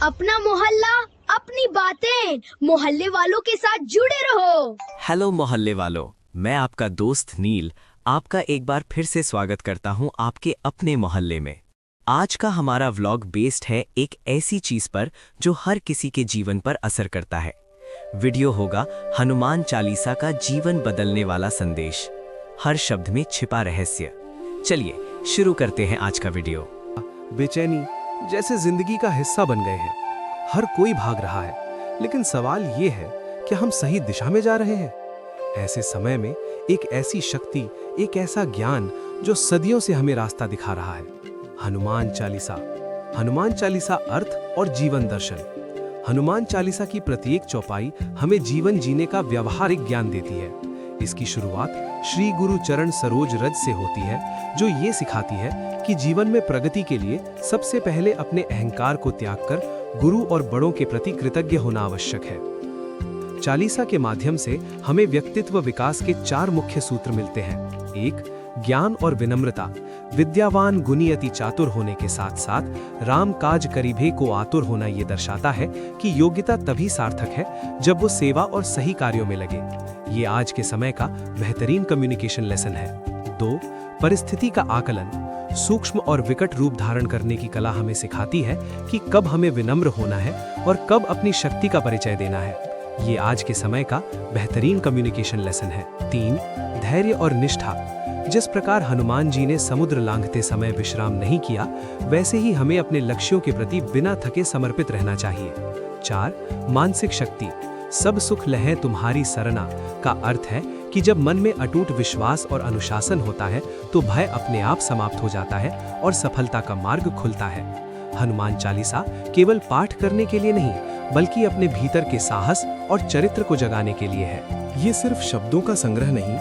अपना मोहल्ला, अपनी बातें, मोहल्ले वालों के साथ जुड़े रहो। हेलो मोहल्ले वालों, मैं आपका दोस्त नील आपका एक बार फिर से स्वागत करता हूं आपके अपने मोहल्ले में। आज का हमारा व्लॉग बेस्ड है एक ऐसी चीज पर जो हर किसी के जीवन पर असर करता है। वीडियो होगा हनुमान चालीसा का जीवन बदलने वाला संदेश, हर शब्द में छिपा रहस्य। चलिए शुरू करते हैं आज का वीडियो। बेचैनी जैसे जिंदगी का हिस्सा बन गए हैं। हर कोई भाग रहा है, लेकिन सवाल ये है कि हम सही दिशा में जा रहे हैं। ऐसे समय में एक ऐसी शक्ति, एक ऐसा ज्ञान जो सदियों से हमें रास्ता दिखा रहा है, हनुमान चालीसा। हनुमान चालीसा अर्थ और जीवन दर्शन। हनुमान चालीसा की प्रत्येक चौपाई हमें जीवन जीने का व्यवहारिक ज्ञान देती है। इसकी शुरुआत श्री गुरु चरण सरोज रज से होती है, जो ये सिखाती है कि जीवन में प्रगति के लिए सबसे पहले अपने अहंकार को त्याग कर गुरु और बड़ों के प्रति कृतज्ञ होना आवश्यक है। चालीसा के माध्यम से हमें व्यक्तित्व विकास के 4 मुख्य सूत्र मिलते हैं। 1. ज्ञान और विनम्रता। विद्यावान गुणी अति चातुर होने के साथ साथ राम काज करीबे को आतुर होना ये दर्शाता है कि योग्यता तभी सार्थक है जब वो सेवा और सही कार्यों में लगे। ये आज के समय का बेहतरीन कम्युनिकेशन लेसन है। 2. परिस्थिति का आकलन। सूक्ष्म और विकट रूप धारण करने की कला हमें सिखाती है कि कब हमें विनम्र होना है और कब अपनी शक्ति का परिचय देना है। ये आज के समय का बेहतरीन कम्युनिकेशन लेसन है। 3. धैर्य और निष्ठा। जिस प्रकार हनुमान जी ने समुद्र लांघते समय विश्राम नहीं किया, वैसे ही हमें अपने लक्ष्यों के प्रति बिना थके समर्पित रहना चाहिए। 4. मानसिक शक्ति। सब सुख लहै तुम्हारी सरना का अर्थ है कि जब मन में अटूट विश्वास और अनुशासन होता है तो भय अपने आप समाप्त हो जाता है और सफलता का मार्ग खुलता है। हनुमान चालीसा केवल पाठ करने के लिए नहीं, बल्कि अपने भीतर के साहस और चरित्र को जगाने के लिए है। ये सिर्फ शब्दों का संग्रह नहीं,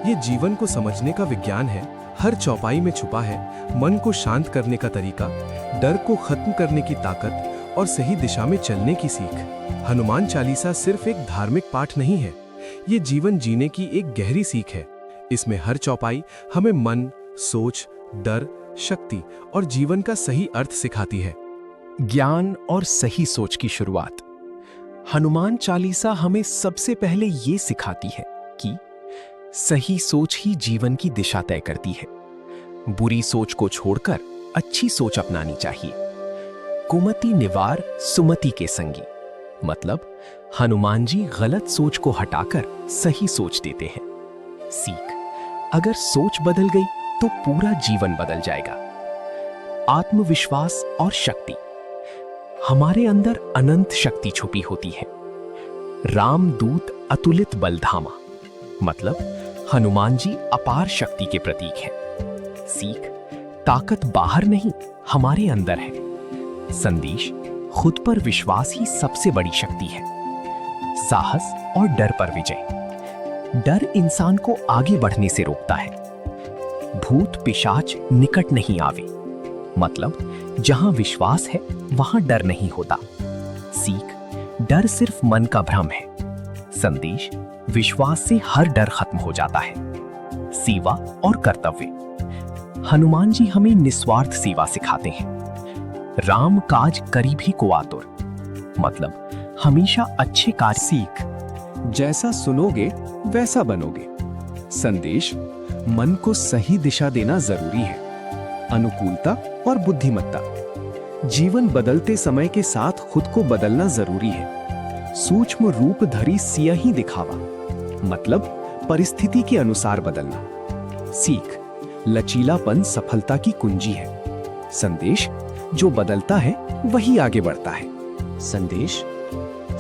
ये जीवन को समझने का विज्ञान है। हर चौपाई में छुपा है मन को शांत करने का तरीका, डर को खत्म करने की ताकत और सही दिशा में चलने की सीख। हनुमान चालीसा सिर्फ एक धार्मिक पाठ नहीं है, ये जीवन जीने की एक गहरी सीख है। इसमें हर चौपाई हमें मन, सोच, डर, शक्ति और जीवन का सही अर्थ सिखाती है। ज्ञान और सही सोच की शुरुआत। हनुमान चालीसा हमें सबसे पहले ये सिखाती है कि सही सोच ही जीवन की दिशा तय करती है। बुरी सोच को छोड़कर अच्छी सोच अपनानी चाहिए। कुमति निवार सुमति के संगी, मतलब हनुमान जी गलत सोच को हटाकर सही सोच देते हैं। सीख, अगर सोच बदल गई तो पूरा जीवन बदल जाएगा। आत्मविश्वास और शक्ति। हमारे अंदर अनंत शक्ति छुपी होती है। रामदूत अतुलित बलधामा, मतलब हनुमान जी अपार शक्ति के प्रतीक हैं। सीख, ताकत बाहर नहीं, हमारे अंदर है। संदेश, खुद पर विश्वास ही सबसे बड़ी शक्ति है। साहस और डर पर विजय। डर इंसान को आगे बढ़ने से रोकता है। भूत पिशाच निकट नहीं आवे, मतलब जहां विश्वास है वहां डर नहीं होता। सीख, डर सिर्फ मन का भ्रम है। संदेश, विश्वास से हर डर खत्म हो जाता है। सेवा और कर्तव्य। हनुमान जी हमें निस्वार्थ सेवा सिखाते हैं। राम काज करीबी को आतुर, मतलब हमेशा अच्छे कार्य। सीख, जैसा सुनोगे वैसा बनोगे। संदेश, मन को सही दिशा देना जरूरी है। अनुकूलता और बुद्धिमत्ता। जीवन बदलते समय के साथ खुद को बदलना जरूरी है। सूक्ष्म रूप धरी सियाही दिखावा, मतलब परिस्थिति के अनुसार बदलना। सीख, लचीलापन सफलता की कुंजी है। संदेश, जो बदलता है वही आगे बढ़ता है। संदेश,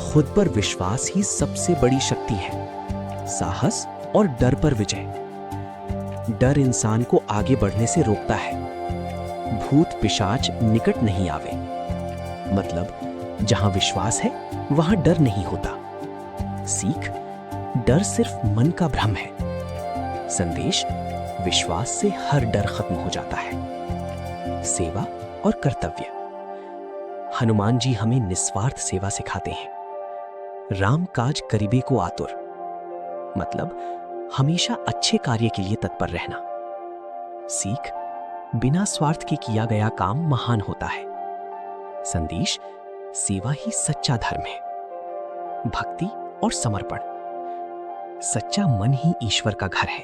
खुद पर विश्वास ही सबसे बड़ी शक्ति है। साहस और डर पर विजय। डर इंसान को आगे बढ़ने से रोकता है। भूत पिशाच निकट नहीं आवे, मतलब जहां विश्वास है वहां डर नहीं होता। सीख, डर सिर्फ मन का भ्रम है। संदेश, विश्वास से हर डर खत्म हो जाता है। सेवा और कर्तव्य। हनुमान जी हमें निस्वार्थ सेवा सिखाते हैं। राम काज करीबे को आतुर, मतलब हमेशा अच्छे कार्य के लिए तत्पर रहना। सीख, बिना स्वार्थ के किया गया काम महान होता है। संदेश, सेवा ही सच्चा धर्म है, भक्ति और समर्पण। सच्चा मन ही ईश्वर का घर है।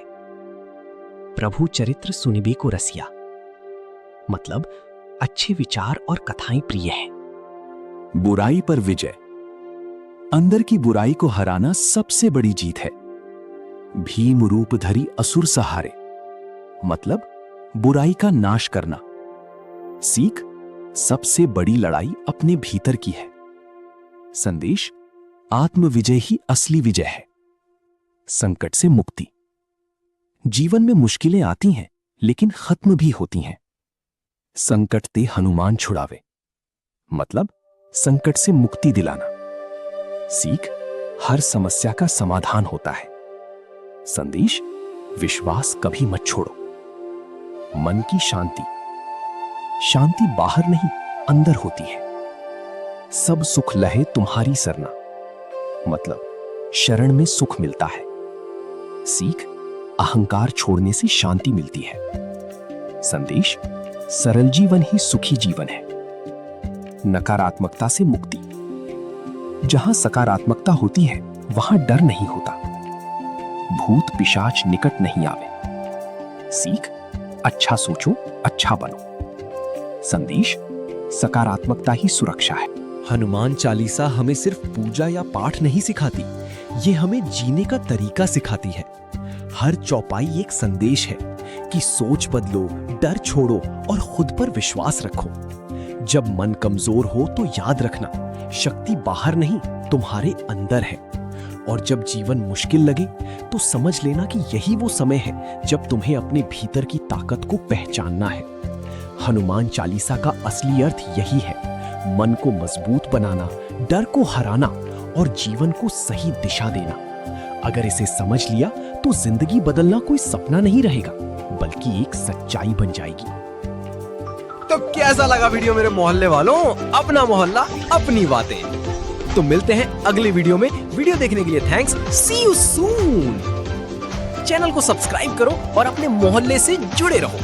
प्रभु चरित्र सुनिबे को रसिया, मतलब अच्छे विचार और कथाएं प्रिय हैं। बुराई पर विजय। अंदर की बुराई को हराना सबसे बड़ी जीत है। भीम रूप धरी असुर सहारे, मतलब बुराई का नाश करना। सीख, सबसे बड़ी लड़ाई अपने भीतर की है। संदेश, आत्म विजय ही असली विजय है। संकट से मुक्ति। जीवन में मुश्किलें आती हैं, लेकिन खत्म भी होती हैं। संकट ते हनुमान छुड़ावे, मतलब संकट से मुक्ति दिलाना। सीख, हर समस्या का समाधान होता है। संदेश, विश्वास कभी मत छोड़ो। मन की शांति। शांति बाहर नहीं, अंदर होती है। सब सुख लहे तुम्हारी सरना, मतलब शरण में सुख मिलता है। सीख, अहंकार छोड़ने से शांति मिलती है। संदेश, सरल जीवन ही सुखी जीवन है। नकारात्मकता से मुक्ति। जहां सकारात्मकता होती है, वहां डर नहीं होता। भूत पिशाच निकट नहीं आवे। सीख, अच्छा सोचो, अच्छा बनो। संदेश, सकारात्मकता ही सुरक्षा है। हनुमान चालीसा हमें सिर्फ पूजा या पाठ नहीं सिखाती, ये हमें जीने का तरीका सिखाती है। हर चौपाई एक संदेश है कि सोच बदलो, डर छोड़ो और खुद पर विश्वास रखो। जब मन कमजोर हो तो याद रखना, शक्ति बाहर नहीं, तुम्हारे अंदर है। और जब जीवन मुश्किल लगे तो समझ लेना कि यही वो समय है जब तुम्हें अपने भीतर की ताकत को पहचानना है। हनुमान चालीसा का असली अर्थ यही है, मन को मजबूत बनाना, डर को हराना और जीवन को सही दिशा देना। अगर इसे समझ लिया तो जिंदगी बदलना कोई सपना नहीं रहेगा, बल्कि एक सच्चाई बन जाएगी। तो कैसा लगा वीडियो मेरे मोहल्ले वालों? अपना मोहल्ला, अपनी बातें। तो मिलते हैं अगली वीडियो में। वीडियो देखने के लिए thanks. See you soon. Channel को सब्सक्राइब करो और अपने मोहल्ले से जुड़े रहो।